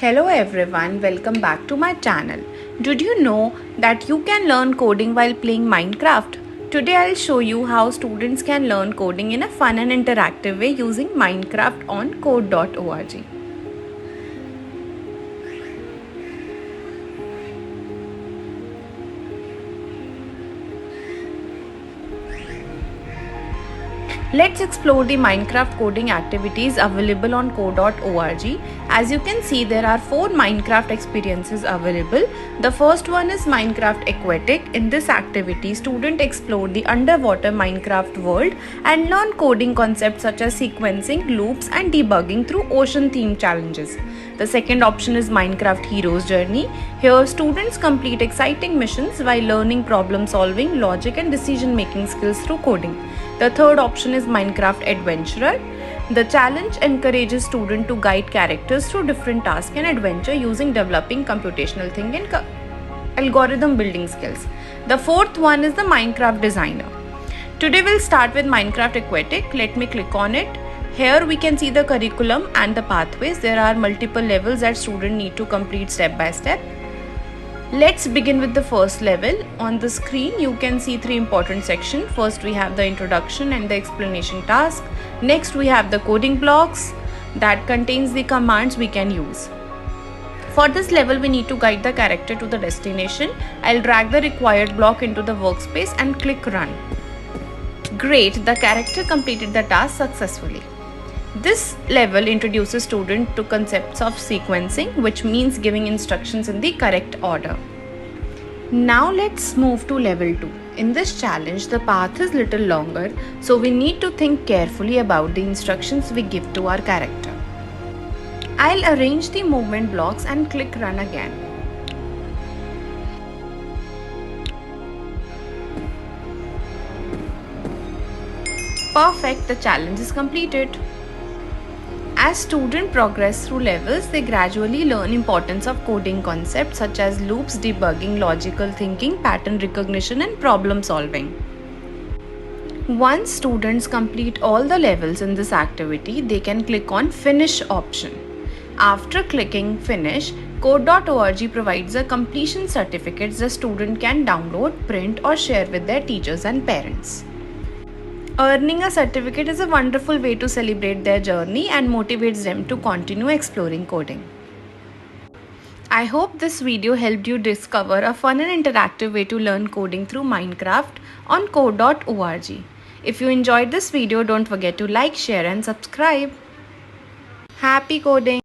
Hello everyone, welcome back to my channel. Did you know that you can learn coding while playing Minecraft? Today I'll show you how students can learn coding in a fun and interactive way using Minecraft on code.org. Let's explore the Minecraft coding activities available on code.org. As you can see, there are 4 Minecraft experiences available. The first one is Minecraft Aquatic. In this activity, students explore the underwater Minecraft world and learn coding concepts such as sequencing, loops, and debugging through ocean-themed challenges. The second option is Minecraft Hero's Journey. Here, students complete exciting missions while learning problem solving, logic, and decision making skills through coding. The third option is Minecraft Adventurer. The challenge encourages students to guide characters through different tasks and adventure using developing computational thinking and algorithm building skills. The fourth one is the Minecraft Designer. Today we'll start with Minecraft Aquatic. Let me click on it. Here we can see the curriculum and the pathways. There are multiple levels that students need to complete step by step. Let's begin with the first level. On the screen you can see 3 important sections. First we have the introduction and the explanation task. Next we have the coding blocks that contains the commands we can use. For this level we need to guide the character to the destination. I'll drag the required block into the workspace and click run. Great, the character completed the task successfully. This level introduces students to concepts of sequencing, which means giving instructions in the correct order. Now let's move to level 2. In this challenge, the path is little longer, so we need to think carefully about the instructions we give to our character. I'll arrange the movement blocks and click run again. Perfect, the challenge is completed. As students progress through levels, they gradually learn importance of coding concepts such as loops, debugging, logical thinking, pattern recognition, and problem solving. Once students complete all the levels in this activity, they can click on Finish option. After clicking Finish, code.org provides a completion certificate the student can download, print, or share with their teachers and parents. Earning a certificate is a wonderful way to celebrate their journey and motivates them to continue exploring coding. I hope this video helped you discover a fun and interactive way to learn coding through Minecraft on code.org. If you enjoyed this video, don't forget to like, share, and subscribe. Happy coding!